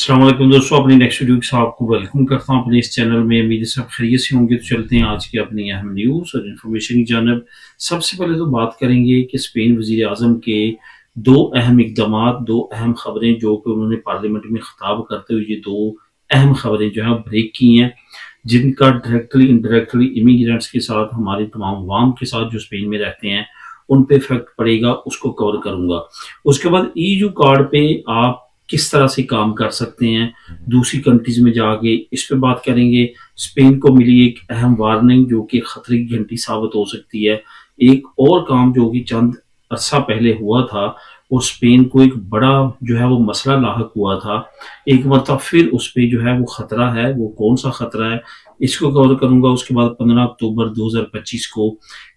अस्सलाम वालेकुम दोस्तों, अपनी नेक्स्ट वीडियो के साथ आपको वेलकम करता हूं अपने इस चैनल में। उम्मीद है सब खैरियत से होंगे। तो चलते हैं आज की अपनी अहम न्यूज़ और इन्फॉर्मेशन की जानब। सबसे पहले तो बात करेंगे कि स्पेन वजीर आज़म के दो अहम इकदामात, दो अहम खबरें जो कि उन्होंने पार्लियामेंट में खिताब करते हुए ये दो अहम खबरें जो है ब्रेक की हैं, जिनका डायरेक्टली इंडायरेक्टली इमिग्रेंट्स के साथ, हमारे तमाम अवाम के साथ जो स्पेन में रहते हैं उन पे इफेक्ट पड़ेगा, उसको कवर करूंगा। उसके बाद ईयू कार्ड पे आप किस तरह से काम कर सकते हैं दूसरी कंट्रीज में जाके, इस पे बात करेंगे। स्पेन को मिली एक अहम वार्निंग जो कि खतरे की घंटी साबित हो सकती है। एक और काम जो कि चंद अरसा पहले हुआ था और स्पेन को एक बड़ा जो है वो मसला लाहक हुआ था, एक मरतबा फिर उस पर जो है वो खतरा है। वो कौन सा खतरा है, इसको कवर करूंगा। उसके बाद 15 अक्टूबर 2025 को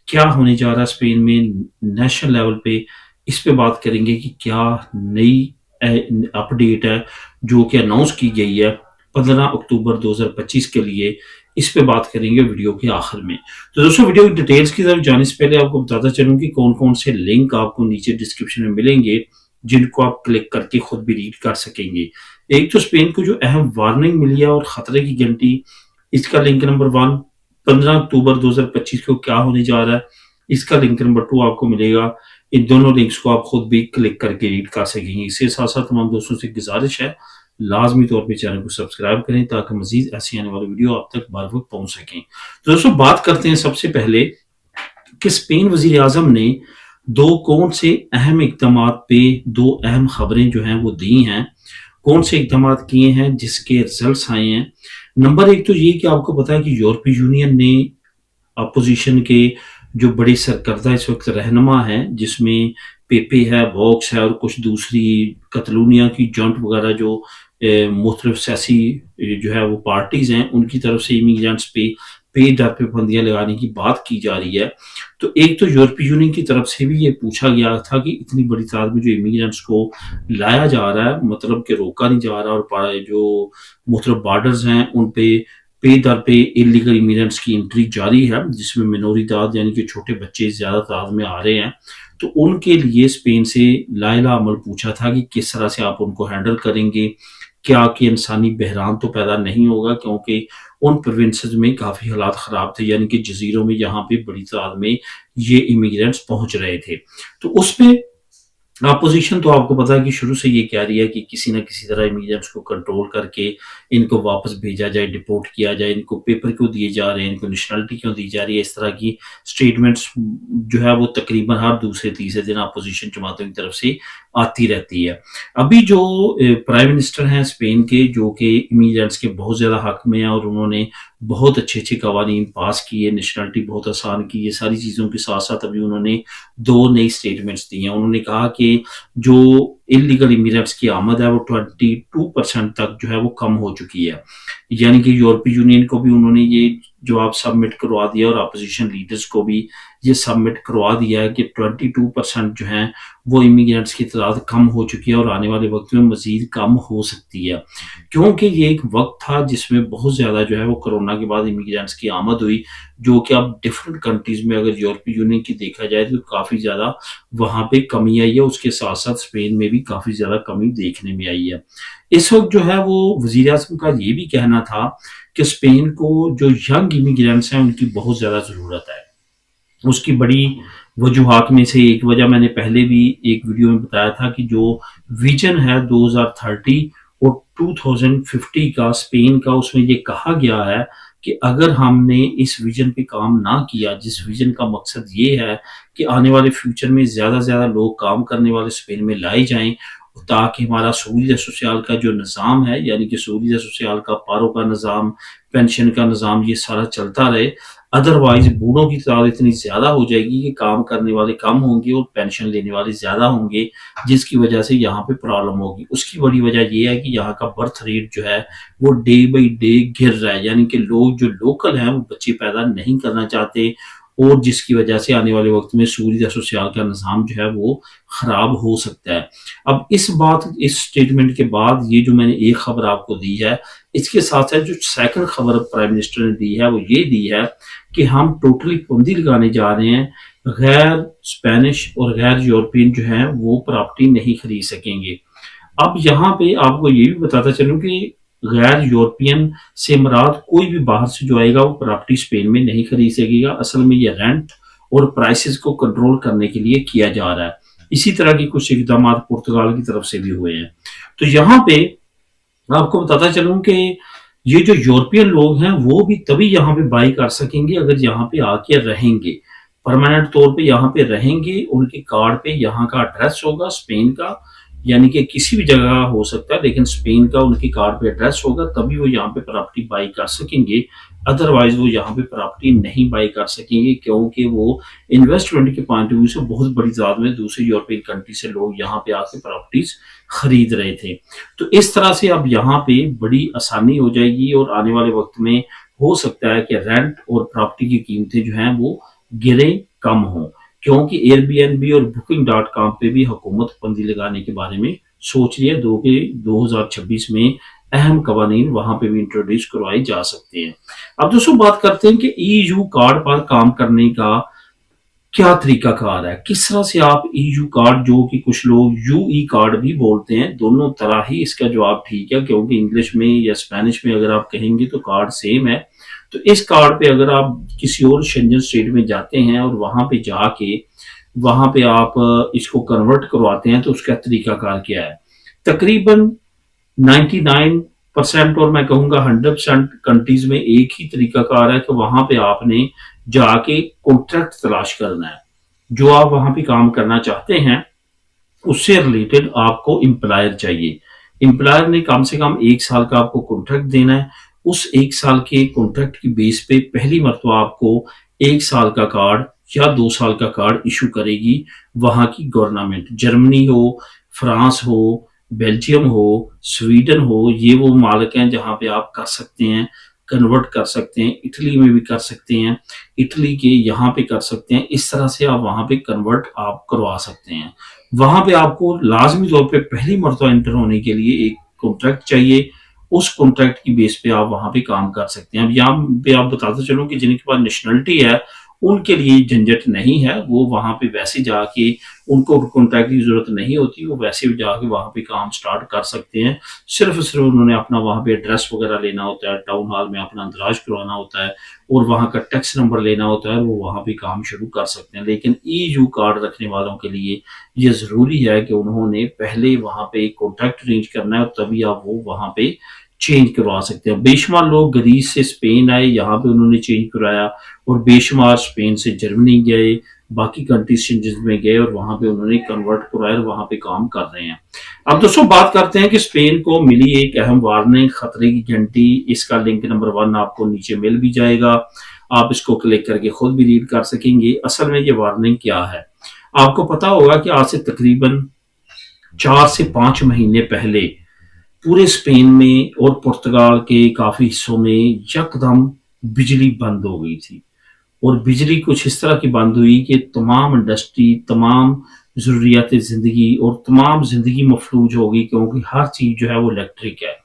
क्या होने जा रहा है स्पेन में नेशनल लेवल पे, इस पे बात करेंगे कि क्या नई अपडेट है जो कि अनाउंस की गई है 15 अक्टूबर 2025 के लिए। इस पे बात करेंगे वीडियो के आखिर में। तो दोस्तों, वीडियो की डिटेल्स की तरफ जाने से पहले आपको बताता चलूं कि कौन कौन से लिंक आपको नीचे डिस्क्रिप्शन में मिलेंगे जिनको आप क्लिक करके खुद भी रीड कर सकेंगे। एक तो स्पेन को जो अहम वार्निंग मिली है और खतरे की घंटी, इसका लिंक नंबर 1 15 अक्टूबर 2025 को क्या होने जा रहा है, इसका लिंक नंबर 2 आपको मिलेगा। इन दोनों लिंक्स को आप खुद भी क्लिक करके रीड कर सकेंगे। इसके साथ साथ तमाम दोस्तों से गुजारिश है, लाजमी तौर पे चैनल को सब्सक्राइब करें ताकि मजीद ऐसी आने वाली वीडियो आप तक बर वक्त पहुंच सकें। तो दोस्तों, बात करते हैं सबसे पहले कि स्पेन वजीर आजम ने दो कौन से अहम इकदाम पे दो अहम खबरें जो हैं वो दी हैं, कौन से इकदाम किए हैं जिसके रिजल्ट आए हैं। नंबर एक तो ये कि आपको पता है कि यूरोपीय यूनियन ने अपोजिशन के जो बड़े सरकर्दा इस वक्त रहनुमा हैं, जिसमें पेपे है, वॉक्स है और कुछ दूसरी कतलूनिया की जॉइंट वगैरह जो मुख्तलिफ सियासी जो है वो पार्टीज हैं, उनकी तरफ से इमिग्रेंट्स पे दर पे पाबंदियां लगाने की बात की जा रही है। तो एक तो यूरोपीय यूनियन की तरफ से भी ये पूछा गया था कि इतनी बड़ी तादाद में जो इमिग्रेंट्स को लाया जा रहा है, मतलब कि रोका नहीं जा रहा, और जो मुख्तलिफ बॉर्डर्स हैं उन पे दर पे इलीगल इमिग्रेंट्स की एंट्री जारी है, जिसमें मिनोरी तादाद यानी कि छोटे बच्चे ज्यादा तादाद में आ रहे हैं। तो उनके लिए स्पेन से लाइला अमल पूछा था कि किस तरह से आप उनको हैंडल करेंगे, क्या कि इंसानी बहरान तो पैदा नहीं होगा, क्योंकि उन प्रोविंसेस में काफी हालात खराब थे, यानी कि जजीरों में यहाँ पे बड़ी तादाद में ये इमिग्रेंट्स पहुंच रहे थे। तो उस पे अपोजिशन तो आपको पता है कि शुरू से ये कह रही है कि किसी न किसी तरह इमिग्रेंट्स को कंट्रोल करके इनको वापस भेजा जाए, डिपोर्ट किया जाए, इनको पेपर क्यों दिए जा रहे हैं, इनको नेशनलिटी क्यों दी जा रही है। इस तरह की स्टेटमेंट्स जो है वो तकरीबन हर दूसरे तीसरे दिन अपोजिशन जमातों की तरफ से आती रहती है। अभी जो प्राइम मिनिस्टर हैं स्पेन के, जो कि इमिग्रेंट्स के बहुत ज्यादा हक में है और उन्होंने बहुत अच्छे अच्छे कवानीन पास किए, नेशनलिटी बहुत आसान की, ये सारी चीजों के साथ साथ अभी उन्होंने दो नई स्टेटमेंट्स दी हैं। उन्होंने कहा कि जो इलीगल इमिग्रेंट्स की आमद है वो 22% तक जो है वो कम हो चुकी है, यानी कि यूरोपीय यूनियन को भी उन्होंने ये जवाब सबमिट करवा दिया और अपोजिशन लीडर्स को भी ये सबमिट करवा दिया है कि 22% जो है वो इमिग्रेंट्स की तादाद कम हो चुकी है और आने वाले वक्त में मजीद कम हो सकती है, क्योंकि ये एक वक्त था जिसमें बहुत ज्यादा जो है वो कोरोना के बाद इमिग्रेंट्स की आमद हुई, जो कि अब डिफरेंट कंट्रीज में अगर यूरोपीय यूनियन की देखा जाए तो काफी ज्यादा वहां पे कमी आई है। उसके साथ साथ स्पेन में भी काफी ज्यादा कमी देखने में आई है। इस वक्त जो है वो वजीर आज़म का ये भी कहना था कि स्पेन को जो यंग इमिग्रेंट्स हैं उनकी बहुत ज्यादा जरूरत है। उसकी बड़ी वजूहात में से एक वजह मैंने पहले भी एक वीडियो में बताया था कि जो विजन है 2030 और 2050 का स्पेन का, उसमें ये कहा गया है कि अगर हमने इस विजन पे काम ना किया, जिस विजन का मकसद ये है कि आने वाले फ्यूचर में ज्यादा से ज्यादा लोग काम करने वाले स्पेन में लाए जाएं, ताकि हमारा सहूलियत सोशल का जो निज़ाम है, यानी कि सहूलियत सोशल का, पारों का निज़ाम, पेंशन का निज़ाम, ये सारा चलता रहे। अदरवाइज बूढ़ों की तादाद इतनी ज्यादा हो जाएगी कि काम करने वाले कम होंगे और पेंशन लेने वाले ज्यादा होंगे, जिसकी वजह से यहाँ पे प्रॉब्लम होगी। उसकी बड़ी वजह यह है कि यहाँ का बर्थ रेट जो है वो डे बाई डे गिर रहा है, यानी कि लोग जो लोकल हैं वो बच्चे पैदा नहीं करना चाहते, और जिसकी वजह से आने वाले वक्त में सहूलियत सोशल का निज़ाम जो है वो खराब हो सकता है। अब इस स्टेटमेंट के बाद ये जो मैंने एक खबर आपको दी है, इसके साथ साथ जो सेकंड खबर प्राइम मिनिस्टर ने दी है वो ये दी है कि हम टोटली पाबंदी लगाने जा रहे हैं, गैर स्पेनिश और गैर यूरोपियन जो है वो प्रॉपर्टी नहीं खरीद सकेंगे। अब यहाँ पे आपको ये भी बताता चलूं कि गैर यूरोपियन से मुराद कोई भी बाहर से जो आएगा वो प्रॉपर्टी स्पेन में नहीं खरीद सकेगा। असल में ये रेंट और प्राइसेस को कंट्रोल करने के लिए किया जा रहा है। इसी तरह की कुछ इकदाम पुर्तगाल की तरफ से भी हुए हैं। तो यहाँ पे आपको बताता चलूं कि ये जो यूरोपियन लोग हैं वो भी तभी यहाँ पे बाई कर सकेंगे अगर यहाँ पे आके रहेंगे, परमानेंट तौर पे यहाँ पे रहेंगे। उनके कार्ड पे यहाँ का एड्रेस होगा स्पेन का, यानी कि किसी भी जगह हो सकता है लेकिन स्पेन का उनके कार्ड पे एड्रेस होगा, तभी वो यहाँ पे प्रॉपर्टी बाई कर सकेंगे। अदरवाइज वो यहाँ पे प्रॉपर्टी नहीं बाई कर सकेंगे, क्योंकि वो इन्वेस्टमेंट के पॉइंट ऑफ व्यू से बहुत बड़ी तादाद में दूसरी यूरोपियन कंट्री से लोग यहाँ पे आके प्रॉपर्टीज खरीद रहे थे। तो इस तरह से अब यहाँ पे बड़ी आसानी हो जाएगी और आने वाले वक्त में हो सकता है कि रेंट और प्रॉपर्टी की कीमतें जो हैं वो गिरे, कम हो, क्योंकि एयरबीएनबी और बुकिंग.com पे भी हुकूमत बंदी लगाने के बारे में सोच रही है। 2026 में अहम कवानीन वहां पे भी इंट्रोड्यूस करवाए जा सकते हैं। अब दोस्तों बात करते हैं कि ईयू कार्ड पर काम करने का क्या तरीकाकार है, किस तरह से आप ईयू कार्ड, जो कि कुछ लोग यूई कार्ड भी बोलते हैं, दोनों तरह ही इसका जवाब ठीक है, क्योंकि इंग्लिश में या स्पेनिश में अगर आप कहेंगे तो कार्ड सेम है। तो इस कार्ड पे अगर आप किसी और शेंजन स्टेट में जाते हैं और वहां पे जाके वहां पे आप इसको कन्वर्ट करवाते हैं तो उसका तरीकाकार क्या है। तकरीबन 99% और मैं कहूंगा 100% कंट्रीज में एक ही तरीकाकार है कि वहां पे आपने जाके कॉन्ट्रैक्ट तलाश करना है। जो आप वहां पे काम करना चाहते हैं उससे रिलेटेड आपको एम्प्लॉयर चाहिए। एम्प्लॉयर ने कम से कम 1 साल का आपको कॉन्ट्रैक्ट देना है। उस 1 साल के कॉन्ट्रैक्ट की बेस पे पहली मरतबा आपको 1 साल का कार्ड या 2 साल का कार्ड इशू करेगी वहां की गवर्नमेंट। जर्मनी हो, फ्रांस हो, बेल्जियम हो, स्वीडन हो, ये वो मालिक हैं जहां पे आप कर सकते हैं, कन्वर्ट कर सकते हैं। इटली में भी कर सकते हैं, इटली के यहाँ पे कर सकते हैं। इस तरह से आप वहां पे कन्वर्ट आप करवा सकते हैं। वहां पे आपको लाजमी तौर पे पहली मरतबा एंटर होने के लिए एक कॉन्ट्रैक्ट चाहिए। उस कॉन्ट्रैक्ट की बेस पे आप वहां पे काम कर सकते हैं। अब यहाँ पे आप बताते चलो कि जिनके पास नेशनलिटी है उनके लिए झंझट नहीं है, वो वहां पे वैसे जाके उनको कॉन्ट्रैक्ट की जरूरत नहीं होती, वो वैसे भी जाके वहां पे काम स्टार्ट कर सकते हैं। सिर्फ उन्होंने अपना वहां पे एड्रेस वगैरह लेना होता है, टाउन हॉल में अपना अंदराज करवाना होता है और वहां का टैक्स नंबर लेना होता है, वो वहां पे काम शुरू कर सकते हैं। लेकिन ईयू कार्ड रखने वालों के लिए ये जरूरी है कि उन्होंने पहले वहां पे कॉन्ट्रैक्ट अरेंज करना है और तभी आप वो वहां पे चेंज करवा सकते हैं। बेशुमार लोग ग्रीस से स्पेन आए, यहाँ पे उन्होंने चेंज कराया, और बेशुमार स्पेन से जर्मनी गए, बाकी कंट्रीज में गए और वहां पे उन्होंने कन्वर्ट करवाया और वहां पे काम कर रहे हैं। अब दोस्तों बात करते हैं कि स्पेन को मिली एक अहम वार्निंग, खतरे की घंटी। इसका लिंक नंबर 1 आपको नीचे मिल भी जाएगा, आप इसको क्लिक करके खुद भी रीड कर सकेंगे। असल में ये वार्निंग क्या है, आपको पता होगा कि आज से तकरीबन 4 से 5 महीने पहले पूरे स्पेन में और पुर्तगाल के काफी हिस्सों में यकदम बिजली बंद हो गई थी। और बिजली कुछ इस तरह की बंद हुई कि तमाम इंडस्ट्री, तमाम जरूरियात जिंदगी और तमाम जिंदगी मफलूज हो गई, क्योंकि हर चीज जो है वो इलेक्ट्रिक है।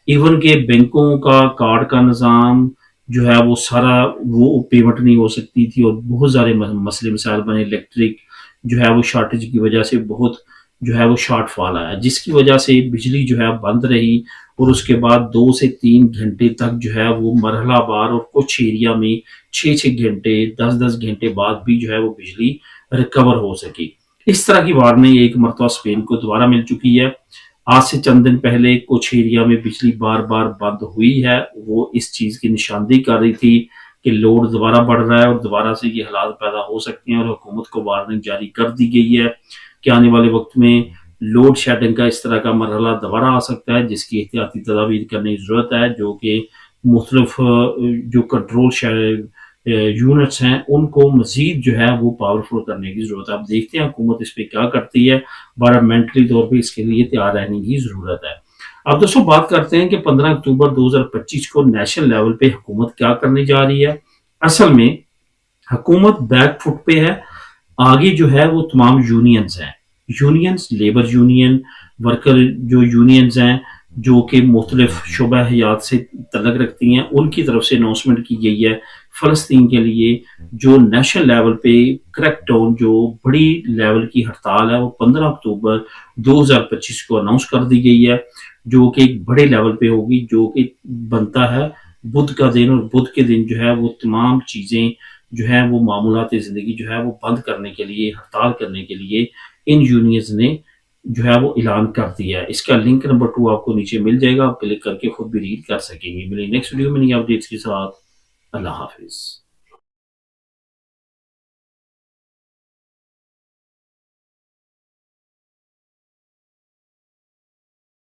इवन के बैंकों का कार्ड का निज़ाम जो है वो सारा वो पेमेंट नहीं हो सकती थी और बहुत सारे मसले मसाइल बने। इलेक्ट्रिक जो है वो शॉर्टेज की वजह से बहुत जो है वो शॉर्टफॉल आया, जिसकी वजह से बिजली जो है बंद रही और उसके बाद 2 से 3 घंटे तक जो है वो मरहला बार और कुछ एरिया में 6-6 घंटे 10-10 घंटे बाद भी जो है वो बिजली रिकवर हो सकी। इस तरह की वार्निंग एक मरतबा स्पेन को दोबारा मिल चुकी है। आज से चंद दिन पहले कुछ एरिया में बिजली बार बार बंद हुई है, वो इस चीज की निशानदेही कर रही थी कि लोड दोबारा बढ़ रहा है और दोबारा से ये हालात पैदा हो सकते हैं। और हुकूमत को वार्निंग जारी कर दी गई है कि आने वाले वक्त में लोड शेडिंग का इस तरह का मरहला दोबारा आ सकता है, जिसकी एहतियाती तदाबीर करने की जरूरत है, जो कि मुख्तलिफ जो कंट्रोल यूनिट्स हैं उनको मजीद जो है वो पावरफुल करने की जरूरत है। अब देखते हैं हुकूमत इस पर क्या करती है, मेंटली तौर पर इसके लिए तैयार रहने की जरूरत है। अब दोस्तों बात करते हैं कि 15 अक्टूबर 2025 को नेशनल लेवल पे हुकूमत क्या करने जा रही है। असल में हुकूमत बैक फुट पे है। आगे जो है वो तमाम यूनियंस हैं, यूनियंस, लेबर यूनियन, वर्कर जो यूनियंस हैं जो कि मुख्तलिफ शुबा हयात से तल्लक रखती हैं, उनकी तरफ से अनाउंसमेंट की गई है फ़लस्तीन के लिए जो नेशनल लेवल पे क्रैकडाउन, जो बड़ी लेवल की हड़ताल है, वो 15 अक्टूबर 2025 को अनाउंस कर दी गई है, जो कि एक बड़े लेवल पे होगी, जो कि बनता है बुध का दिन, और बुध के दिन जो है वो तमाम चीज़ें जो है वो मामूलात ज़िंदगी जो है वो बंद करने के लिए, हड़ताल करने के लिए इन यूनियंस ने जो है वो ऐलान कर दिया है। इसका लिंक नंबर 2 आपको नीचे मिल जाएगा, आप क्लिक करके खुद भी रीड कर सकेंगे। मिलेंगे नेक्स्ट वीडियो में नई अपडेट्स के साथ। अल्लाह हाफिज़।